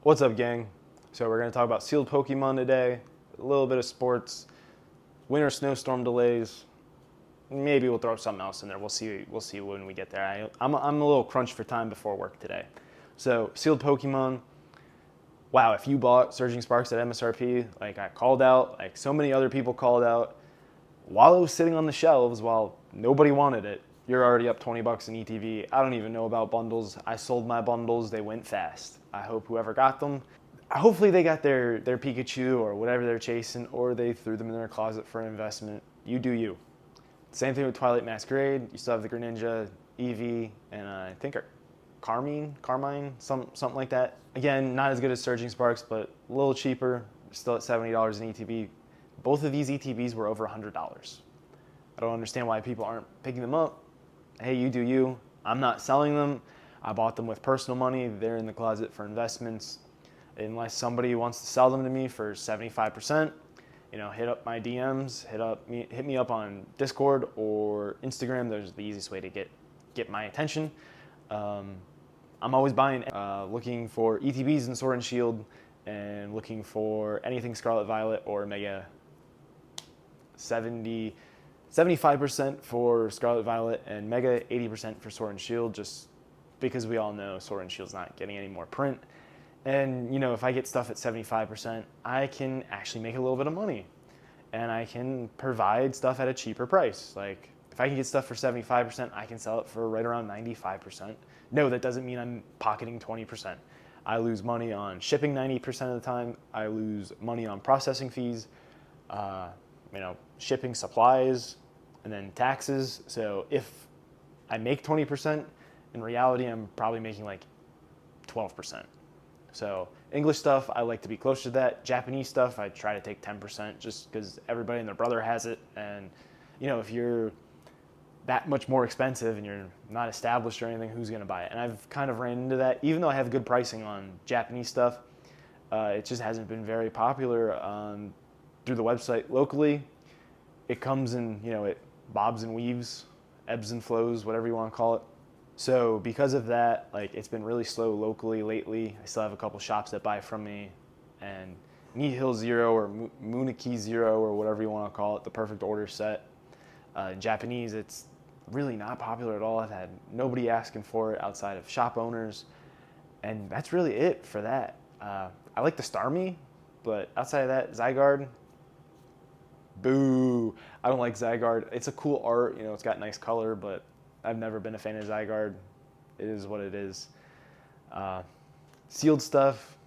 What's up, gang? So we're going to talk about sealed Pokemon today, a little bit of sports, winter snowstorm delays. Maybe we'll throw something else in there. We'll see when we get there. I'm a little crunched for time before work today. So sealed Pokemon. Wow, if you bought Surging Sparks at MSRP, like I called out, like so many other people called out, while it was sitting on the shelves, while nobody wanted it, you're already up $20 in ETV. I don't even know about bundles. I sold my bundles. They went fast. I hope whoever got them, hopefully they got their Pikachu or whatever they're chasing, or they threw them in their closet for an investment. You do you. Same thing with Twilight Masquerade. You still have the Greninja, Eevee, and I think Carmine, something like that. Again, not as good as Surging Sparks, but a little cheaper. Still at $70 in ETB. Both of these ETBs were over $100. I don't understand why people aren't picking them up. Hey, you do you. I'm not selling them. I bought them with personal money. They're in the closet for investments. Unless somebody wants to sell them to me for 75%, hit up my DMs, hit me up on Discord or Instagram. Those are the easiest way to get my attention. I'm always buying, looking for ETBs in Sword and Shield, and looking for anything Scarlet Violet or Mega. 75% for Scarlet Violet and Mega, 80% for Sword and Shield, just because we all know Sword and Shield's not getting any more print. And, if I get stuff at 75%, I can actually make a little bit of money. And I can provide stuff at a cheaper price. Like, if I can get stuff for 75%, I can sell it for right around 95%. No, that doesn't mean I'm pocketing 20%. I lose money on shipping 90% of the time. I lose money on processing fees, shipping supplies, and then taxes. So if I make 20%, in reality, I'm probably making like 12%. So English stuff, I like to be closer to that. Japanese stuff, I try to take 10% just because everybody and their brother has it. And, if you're that much more expensive and you're not established or anything, who's going to buy it? And I've kind of ran into that. Even though I have good pricing on Japanese stuff, it just hasn't been very popular through the website locally. It comes in, it bobs and weaves, ebbs and flows, whatever you want to call it. So because of that, it's been really slow locally lately. I still have a couple shops that buy from me, and Neat Hill Zero or Muniki Zero or whatever you want to call it, the perfect order set. In Japanese, it's really not popular at all. I've had nobody asking for it outside of shop owners, and that's really it for that. I like the Starmie, but outside of that, Zygarde, boo. I don't like Zygarde. It's a cool art, it's got nice color, but I've never been a fan of Zygarde. It is what it is. Sealed stuff,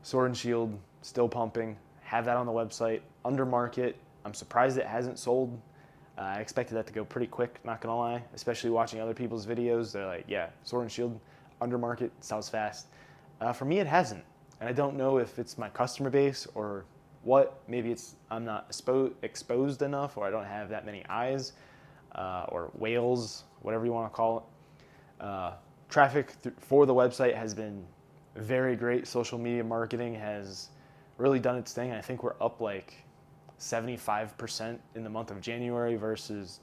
Sword and Shield, still pumping. Have that on the website. Under market. I'm surprised it hasn't sold. I expected that to go pretty quick, not gonna lie. Especially watching other people's videos. They're like, yeah, Sword and Shield, under market, sells fast. For me, it hasn't. And I don't know if it's my customer base or what. Maybe I'm not exposed enough, or I don't have that many eyes. Or whales, whatever you want to call it. Traffic for the website has been very great. Social media marketing has really done its thing. I think we're up like 75% in the month of January versus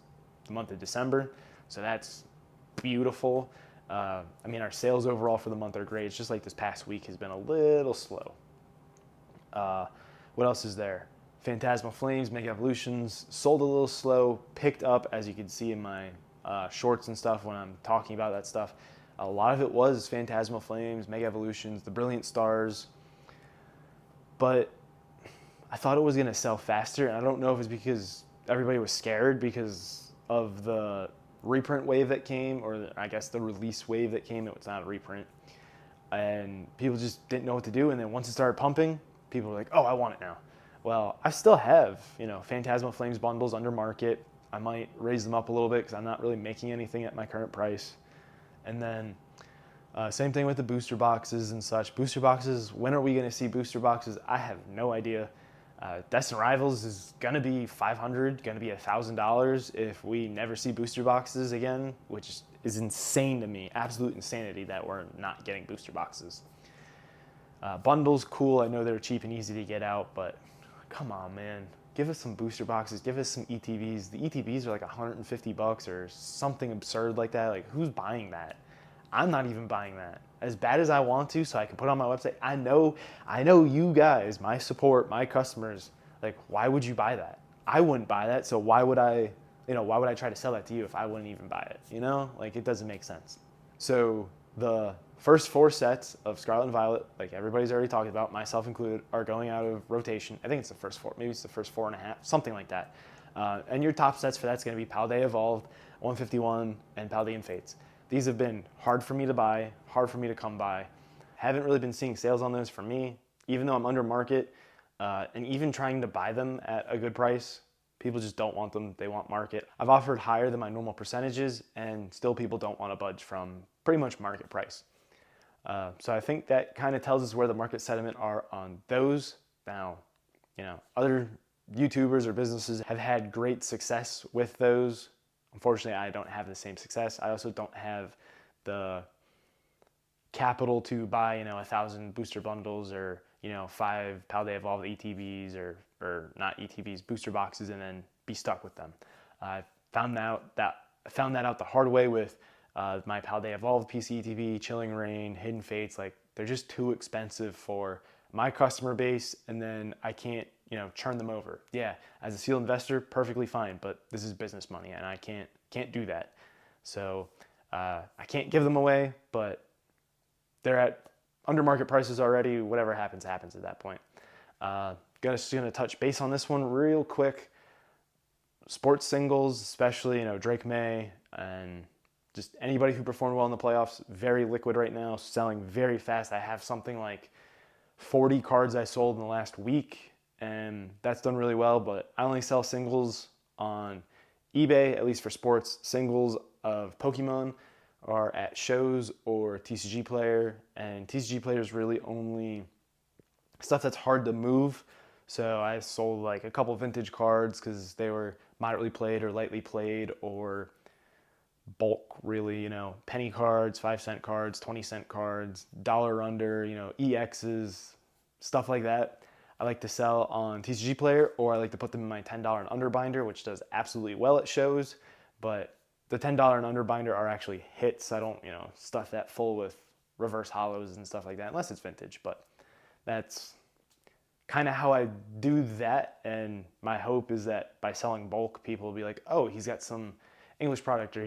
the month of December. So that's beautiful. Our sales overall for the month are great. It's just like this past week has been a little slow. What else is there? Phantasmal Flames, Mega Evolutions, sold a little slow, picked up, as you can see in my shorts and stuff when I'm talking about that stuff. A lot of it was Phantasmal Flames, Mega Evolutions, the Brilliant Stars, but I thought it was going to sell faster, and I don't know if it's because everybody was scared because of the reprint wave that came, or I guess the release wave that came. It was not a reprint, and people just didn't know what to do, and then once it started pumping, people were like, oh, I want it now. Well, I still have, Phantasmal Flames bundles under market. I might raise them up a little bit because I'm not really making anything at my current price. And then same thing with the booster boxes and such. Booster boxes, when are we going to see booster boxes? I have no idea. Destined Rivals is going to be $500, going to be $1,000 if we never see booster boxes again, which is insane to me. Absolute insanity that we're not getting booster boxes. Bundles, cool. I know they're cheap and easy to get out, but come on, man. Give us some booster boxes. Give us some ETBs. The ETBs are like $150 or something absurd like that. Like, who's buying that? I'm not even buying that. As bad as I want to, so I can put it on my website. I know you guys, my support, my customers, like, why would you buy that? I wouldn't buy that, so why would I try to sell that to you if I wouldn't even buy it? You know, like, it doesn't make sense. So the first 4 sets of Scarlet and Violet, like everybody's already talked about, myself included, are going out of rotation. I think it's the first 4, maybe it's the first 4.5, something like that. And your top sets for that's going to be Paldea Evolved, 151, and Paldean Fates. These have been hard for me to buy, hard for me to come by. Haven't really been seeing sales on those for me, even though I'm under market, and even trying to buy them at a good price. People just don't want them. They want market. I've offered higher than my normal percentages, and still people don't want to budge from pretty much market price. So I think that kind of tells us where the market sentiment are on those. Now, other YouTubers or businesses have had great success with those. Unfortunately, I don't have the same success. I also don't have the capital to buy, 1,000 booster bundles or, 5 Paldea Evolved ETBs or not ETBs, booster boxes, and then be stuck with them. I found that out the hard way with my Paldea Evolved PC ETB, Chilling Reign, Hidden Fates. Like, they're just too expensive for my customer base, and then I can't, churn them over. Yeah, as a sealed investor, perfectly fine, but this is business money, and I can't do that. So I can't give them away, but they're at under market prices already. Whatever happens at that point. Gonna touch base on this one real quick. Sports singles, especially, Drake May and just anybody who performed well in the playoffs, very liquid right now, selling very fast. I have something like 40 cards I sold in the last week, and that's done really well, but I only sell singles on eBay, at least for sports. Singles of Pokemon are at shows or TCG Player, and TCG Player is really only stuff that's hard to move. So I sold like a couple vintage cards because they were moderately played or lightly played, or bulk, really, penny cards, 5-cent cards, 20-cent cards, dollar under, EXs, stuff like that. I like to sell on TCG Player, or I like to put them in my $10 and under binder, which does absolutely well at shows. But the $10 and under binder are actually hits. I don't, stuff that full with reverse hollows and stuff like that, unless it's vintage. But that's kind of how I do that. And my hope is that by selling bulk, people will be like, oh, he's got some English product, or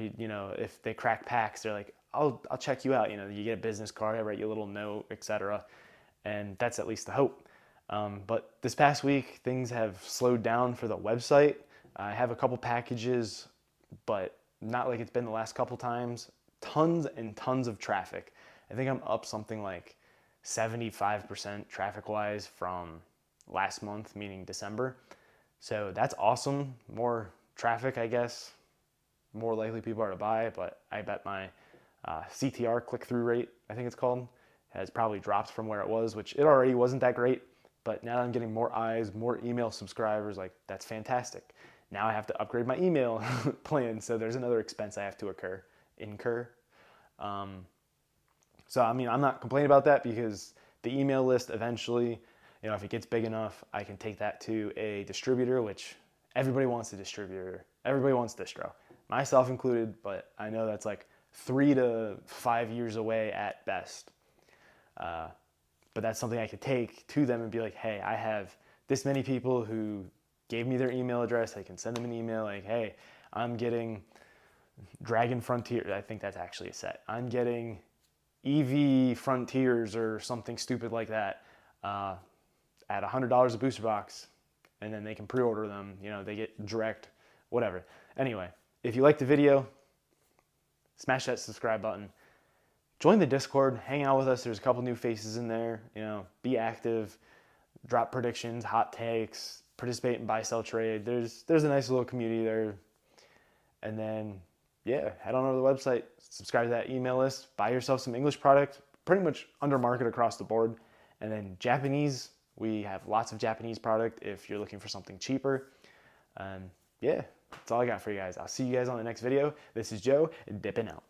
if they crack packs, they're like, I'll check you out. You get a business card, I write you a little note, etc. And that's at least the hope. But this past week, things have slowed down for the website. I have a couple packages, but not like it's been the last couple times. Tons and tons of traffic. I think I'm up something like 75% traffic-wise from last month, meaning December. So that's awesome. More traffic, I guess. More likely people are to buy, but I bet my CTR, click-through rate, I think it's called, has probably dropped from where it was, which it already wasn't that great. But now I'm getting more eyes, more email subscribers. Like, that's fantastic. Now I have to upgrade my email plan, so there's another expense I have to incur. So, I'm not complaining about that, because the email list eventually, if it gets big enough, I can take that to a distributor, which everybody wants a distributor. Everybody wants distro, myself included, but I know that's like 3 to 5 years away at best. But that's something I could take to them and be like, hey, I have this many people who gave me their email address. I can send them an email like, hey, I'm getting Dragon Frontier. I think that's actually a set. I'm getting EV Frontiers or something stupid like that at $100 a booster box. And then they can pre-order them. They get direct, whatever. Anyway, if you liked the video, smash that subscribe button. Join the Discord, hang out with us. There's a couple new faces in there. Be active, drop predictions, hot takes, participate in buy, sell, trade. There's a nice little community there. And then, head on over to the website, subscribe to that email list, buy yourself some English product, pretty much under market across the board. And then Japanese, we have lots of Japanese product if you're looking for something cheaper. That's all I got for you guys. I'll see you guys on the next video. This is Joe, dipping out.